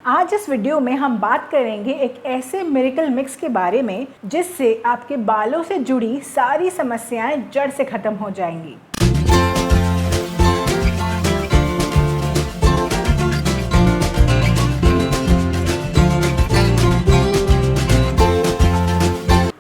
आज इस वीडियो में हम बात करेंगे एक ऐसे मिरेकल मिक्स के बारे में जिससे आपके बालों से जुड़ी सारी समस्याएं जड़ से खत्म हो जाएंगी।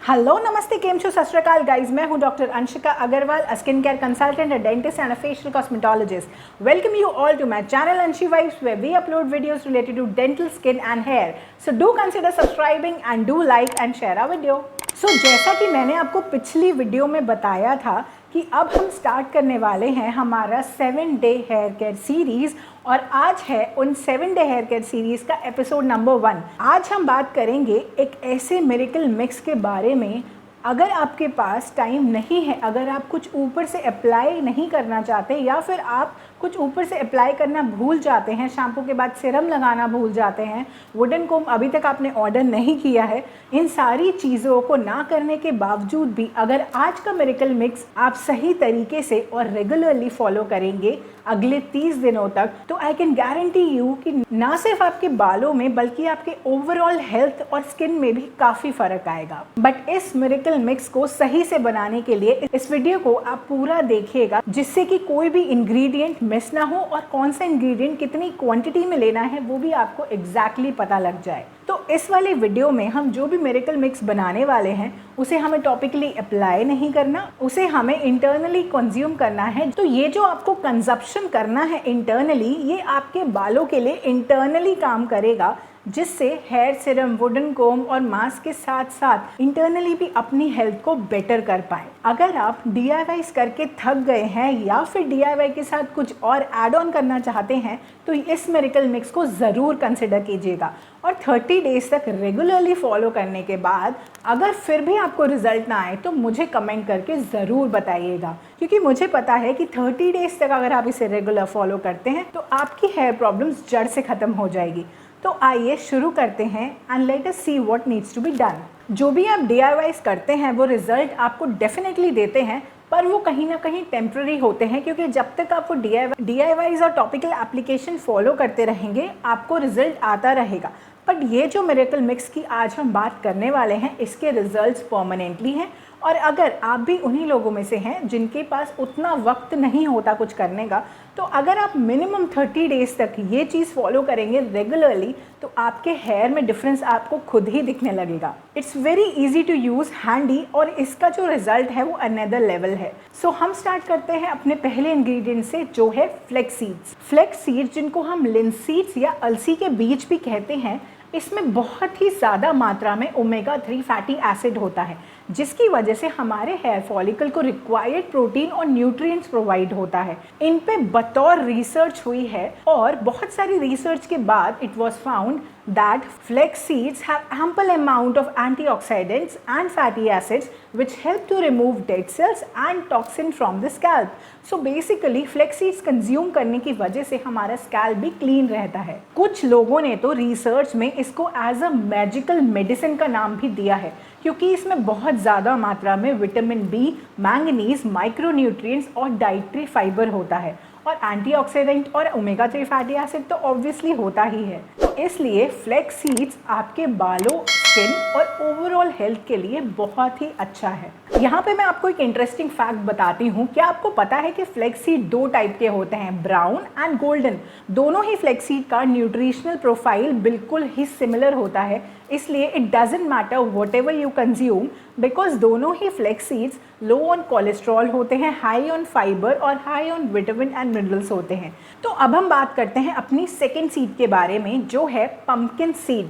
हेलो नमस्ते केम छो सत श्री अकाल गाइज, मैं हूं doctor Anshika Agarwal, a skin care consultant, a dentist and a facial cosmetologist. Welcome you all to my channel Anshi vibes where we upload videos related to dental, skin and hair. So do consider subscribing and do like and share our video. जैसा कि मैंने आपको पिछली video में बताया था कि अब हम स्टार्ट करने वाले हैं हमारा 7 डे हेयर केयर सीरीज, और आज है उन 7 डे हेयर केयर सीरीज का एपिसोड नंबर 1। आज हम बात करेंगे एक ऐसे मिरेकल मिक्स के बारे में। अगर आपके पास टाइम नहीं है, अगर आप कुछ ऊपर से अप्लाई नहीं करना चाहते या फिर आप कुछ ऊपर से अप्लाई करना भूल जाते हैं, शैम्पू के बाद सीरम लगाना भूल जाते हैं, वुडन कोम अभी तक आपने ऑर्डर नहीं किया है, इन सारी चीज़ों को ना करने के बावजूद भी अगर आज का मिरेकल मिक्स आप सही तरीके से और रेगुलरली फॉलो करेंगे अगले 30 दिनों तक, तो आई कैन गारंटी यू कि ना सिर्फ आपके बालों में बल्कि आपके ओवरऑल हेल्थ और स्किन में भी काफ़ी फर्क आएगा। बट इस मिरेकल मिक्स को सही से बनाने के लिए इस वीडियो को आप पूरा देखिएगा, जिससे कि कोई भी इंग्रेडिएंट मिस ना हो और कौन सा इंग्रेडिएंट कितनी क्वांटिटी में लेना है वो भी आपको एग्जैक्टली पता लग जाए। तो इस वाले वीडियो में हम जो भी मिरेकल मिक्स बनाने वाले हैं उसे हमें टॉपिकली अप्लाई नहीं करना, उसे हमें इंटरनली कंज्यूम करना है। तो ये जो आपको कंजप्शन करना है इंटरनली, ये आपके बालों के लिए इंटरनली काम करेगा, जिससे हेयर सीरम, वुडन कोम और मास्क के साथ साथ इंटरनली भी अपनी हेल्थ को बेटर कर पाए। अगर आप DIYs करके थक गए हैं या फिर DIY के साथ कुछ और ऐड ऑन करना चाहते हैं तो इस मिरेकल मिक्स को ज़रूर कंसिडर कीजिएगा। और 30 डेज तक रेगुलरली फॉलो करने के बाद अगर फिर भी आपको रिजल्ट ना आए तो मुझे कमेंट करके ज़रूर बताइएगा, क्योंकि मुझे पता है कि 30 डेज तक अगर आप इसे रेगुलर फॉलो करते हैं तो आपकी हेयर प्रॉब्लम्स जड़ से ख़त्म हो जाएगी। तो आइए शुरू करते हैं and let us see what needs to be done. जो भी आप DIYs करते हैं वो रिजल्ट आपको डेफिनेटली देते हैं, पर वो कहीं ना कहीं टेम्प्रेरी होते हैं, क्योंकि जब तक आप वो DIYs और टॉपिकल एप्लीकेशन फॉलो करते रहेंगे आपको रिजल्ट आता रहेगा। बट ये जो मिरेकल मिक्स की आज हम बात करने वाले हैं इसके रिजल्ट्स परमानेंटली हैं। और अगर आप भी उन्हीं लोगों में से हैं जिनके पास उतना वक्त नहीं होता कुछ करने का, तो अगर आप मिनिमम 30 डेज तक ये चीज़ फॉलो करेंगे रेगुलरली तो आपके हेयर में डिफरेंस आपको खुद ही दिखने लगेगा। It's very easy to use, handy, और इसका जो रिजल्ट है वो अनदर लेवल है। सो हम स्टार्ट करते हैं अपने पहले इंग्रेडिएंट से, जो है फ्लेक्स सीड्स। फ्लेक्स सीड्स, जिनको हम लिंसीड्स या अलसी के बीज भी कहते हैं, इसमें बहुत ही ज़्यादा मात्रा में ओमेगा 3 फैटी एसिड होता है, जिसकी वजह से हमारे हेयर फॉलिकल को रिक्वायर्ड प्रोटीन और न्यूट्रिएंट्स प्रोवाइड होता है। इन पे बतौर रिसर्च हुई है और बहुत सारी रिसर्च के बाद it was found that flax seeds have ample amount of antioxidants and fatty acids which help to remove dead cells and toxin from the scalp. So basically flax seeds consume करने की वजह से हमारा scalp भी clean रहता है। कुछ लोगों ने तो रिसर्च में इसको एज अ मैजिकल मेडिसिन का नाम भी दिया है, क्योंकि इसमें बहुत ज़्यादा मात्रा में विटामिन B, मैंगनीज, माइक्रोन्यूट्रिएंट्स और डाइटरी फाइबर होता है, और एंटीऑक्सीडेंट और ओमेगा 3 फैटी एसिड तो ऑब्वियसली होता ही है। तो इसलिए फ्लेक्स सीड्स आपके बालों, स्किन और ओवरऑल हेल्थ के लिए बहुत ही अच्छा है। यहाँ पे मैं आपको एक इंटरेस्टिंग फैक्ट बताती हूँ। क्या आपको पता है कि फ्लेक्स सीड 2 टाइप के होते हैं, ब्राउन एंड गोल्डन। दोनों ही फ्लेक्स सीड का न्यूट्रिशनल प्रोफाइल बिल्कुल ही सिमिलर होता है, इसलिए it doesn't matter whatever you consume, because दोनों ही flax seeds low on cholesterol होते हैं, हाई ऑन फाइबर और high on vitamin and minerals होते हैं। तो अब हम बात करते हैं अपनी सेकेंड सीड के बारे में, जो है pumpkin seed.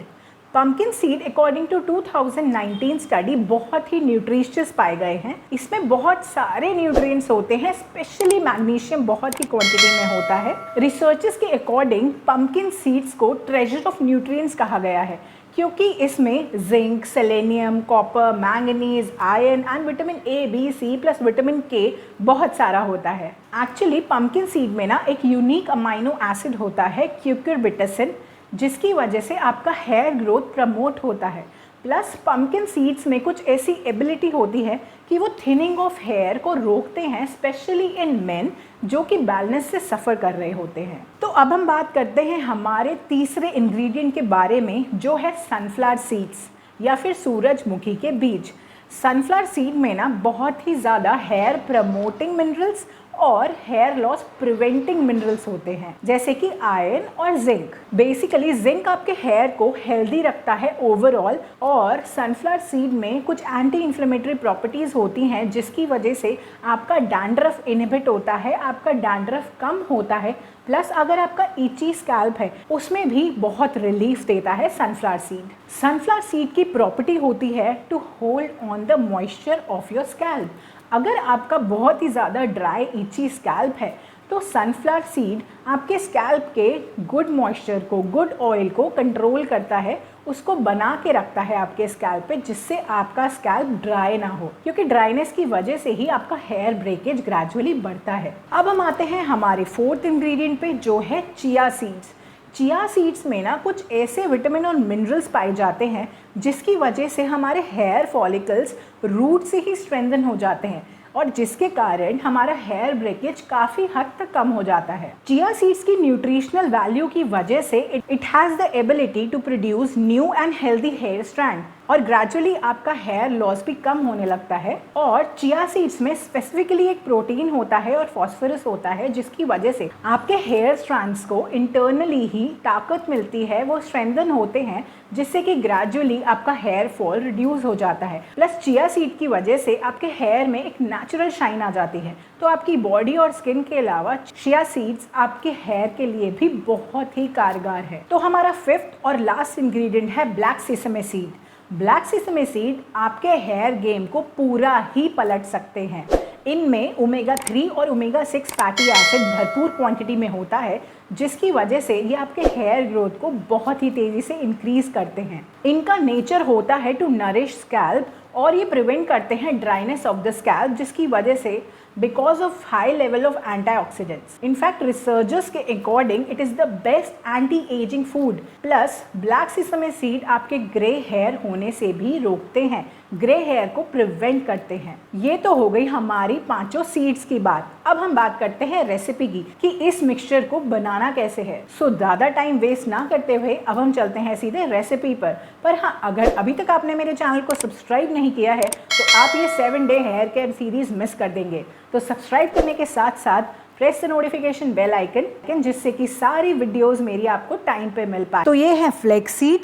Pumpkin seed according to 2019 study बहुत ही न्यूट्रिशियस पाए गए हैं। इसमें बहुत सारे न्यूट्रिएंट्स होते हैं, स्पेशली मैग्नीशियम बहुत ही क्वांटिटी में होता है। रिसर्चर्स के अकॉर्डिंग पंपकिन सीड्स को ट्रेजर ऑफ न्यूट्रिएंट्स कहा गया है, क्योंकि इसमें zinc, selenium, copper, manganese, iron and vitamin A, B, C plus vitamin K बहुत सारा होता है। एक्चुअली पंपकिन सीड में ना एक यूनिक अमाइनो एसिड होता है क्यूक्यूरबिटसिन, जिसकी वजह से आपका हेयर ग्रोथ प्रमोट होता है। प्लस पम्पकिन सीड्स में कुछ ऐसी एबिलिटी होती है कि वो थिनिंग ऑफ हेयर को रोकते हैं, स्पेशली इन मेन जो कि बैलनेस से सफ़र कर रहे होते हैं। तो अब हम बात करते हैं हमारे तीसरे इंग्रेडिएंट के बारे में, जो है सनफ्लावर सीड्स या फिर सूरजमुखी के बीज। सनफ्लावर सीड में ना बहुत ही ज़्यादा हेयर प्रमोटिंग मिनरल्स और हेयर लॉस प्रिवेंटिंग मिनरल्स होते हैं, जैसे कि आयरन और जिंक। बेसिकली जिंक आपके हेयर को हेल्दी रखता है ओवरऑल, और सनफ्लावर सीड में कुछ एंटी इन्फ्लेमेटरी प्रॉपर्टीज़ होती हैं जिसकी वजह से आपका डैंड्रफ इनहिबिट होता है, आपका डैंड्रफ कम होता है। प्लस अगर आपका इची स्कैल्प है उसमें भी बहुत रिलीफ देता है सनफ्लावर सीड। सनफ्लावर सीड की प्रॉपर्टी होती है to hold on the moisture of your scalp. अगर आपका बहुत ही ज़्यादा ड्राई इची स्कैल्प है तो सनफ्लावर सीड आपके स्कैल्प के गुड मॉइस्चर को, गुड ऑयल को कंट्रोल करता है, उसको बना के रखता है आपके स्कैल्प पे, जिससे आपका स्कैल्प ड्राई ना हो, क्योंकि ड्राइनेस की वजह से ही आपका हेयर ब्रेकेज ग्रेजुअली बढ़ता है। अब हम आते हैं हमारे फोर्थ इंग्रेडिएंट पे, जो है चिया सीड्स। चिया सीड्स में ना कुछ ऐसे विटामिन और मिनरल्स पाए जाते हैं जिसकी वजह से हमारे हेयर फॉलिकल्स रूट से ही स्ट्रेंथन हो जाते हैं, और जिसके कारण हमारा हेयर ब्रेकेज काफ़ी हद तक कम हो जाता है। चिया सीड्स की न्यूट्रिशनल वैल्यू की वजह से it has the ability to produce new and healthy hair strand, और ग्रेजुअली आपका हेयर लॉस भी कम होने लगता है। और चिया सीड्स में स्पेसिफिकली एक प्रोटीन होता है और फॉस्फोरस होता है, जिसकी वजह से आपके हेयर स्ट्रैंड्स को इंटरनली ही ताकत मिलती है, वो स्ट्रेंथन होते हैं, जिससे कि ग्रेजुअली आपका हेयर फॉल रिड्यूस हो जाता है। प्लस चिया सीड की वजह से आपके हेयर में एक नेचुरल शाइन आ जाती है। तो आपकी बॉडी और स्किन के अलावा चिया सीड्स आपके हेयर के लिए भी बहुत ही कारगर है। तो हमारा फिफ्थ और लास्ट इंग्रेडिएंट है black sesame seed. Black sesame seed आपके हेयर गेम को पूरा ही पलट सकते हैं। इनमें ओमेगा 3 और ओमेगा 6 फैटी एसिड भरपूर क्वांटिटी में होता है, जिसकी वजह से ये आपके हेयर ग्रोथ को बहुत ही तेज़ी से इंक्रीज करते हैं। इनका नेचर होता है टू नरिश स्कैल्प, और ये प्रिवेंट करते हैं ड्राइनेस ऑफ द स्कैल्प, जिसकी वजह से because of high level of antioxidants. In fact researchers के according it is the best anti ageing food. Plus black sesame seed आपके ग्रे हेयर होने से भी रोकते हैं, ग्रे हेयर को प्रिवेंट करते हैं। ये तो हो गई हमारी पांचों सीड्स की बात। अब हम बात करते हैं रेसिपी की कि इस मिक्सचर को बनाना कैसे है। सो ज़्यादा टाइम वेस्ट ना करते हुए अब हम चलते हैं सीधे रेसिपी पर हाँ, अगर अभी तक आपने मेरे चैनल को सब्सक्राइब नहीं किया है तो आप ये 7 day hair care series miss कर देंगे। तो सब्सक्राइब करने के साथ साथ press the notification bell icon, जिससे कि सारी वीडियोस मेरी आपको टाइम पे मिल पाए। तो ये है flax seed,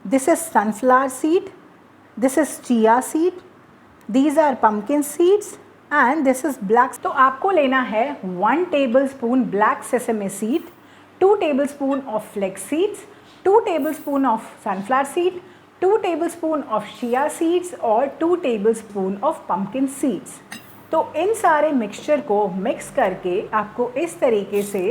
this is sunflower seed, this is chia seed, these are pumpkin seeds and this is black. तो आपको लेना है 1 tablespoon black sesame seed, 2 tablespoon of flax seeds, 2 tablespoon of sunflower seed, 2 tablespoon of chia seeds और 2 tablespoon of pumpkin seeds. तो इन सारे mixture को mix करके आपको इस तरीके से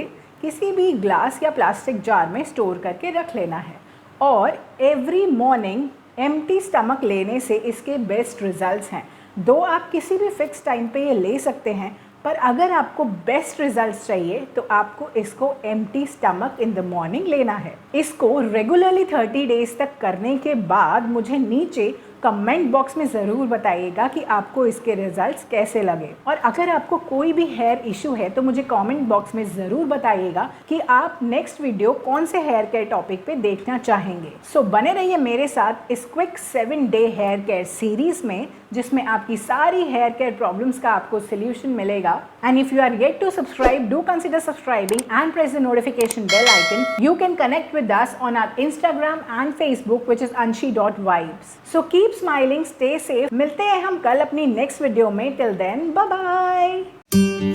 किसी भी ग्लास या प्लास्टिक जार में स्टोर करके रख लेना है, और एवरी मॉर्निंग एम्प्टी स्टमक लेने से इसके बेस्ट रिजल्ट्स हैं। दो आप किसी भी फिक्स टाइम पे ये ले सकते हैं, पर अगर आपको बेस्ट रिजल्ट्स चाहिए तो आपको इसको empty stomach in the morning लेना है। इसको रेगुलरली 30 डेज तक करने के बाद मुझे नीचे कमेंट बॉक्स में ज़रूर बताइएगा कि आपको इसके रिजल्ट्स कैसे लगे। और अगर आपको कोई भी हेयर इशू है तो मुझे कमेंट बॉक्स में ज़रूर बताइएगा कि आप नेक्स्ट वीडियो कौन से हेयर केयर टॉपिक पे देखना चाहेंगे। सो बने रहिए मेरे साथ इस quick 7 day hair care series में, जिसमें आपकी सारी हेयर केयर प्रॉब्लम्स का आपको सोल्यूशन मिलेगा। And if you are yet to subscribe, do consider subscribing and press the notification bell icon. You can connect with us on our Instagram and Facebook, which is anshi.vibes. So keep smiling, stay safe. मिलते हैं हम कल अपनी next video में। Till then bye bye.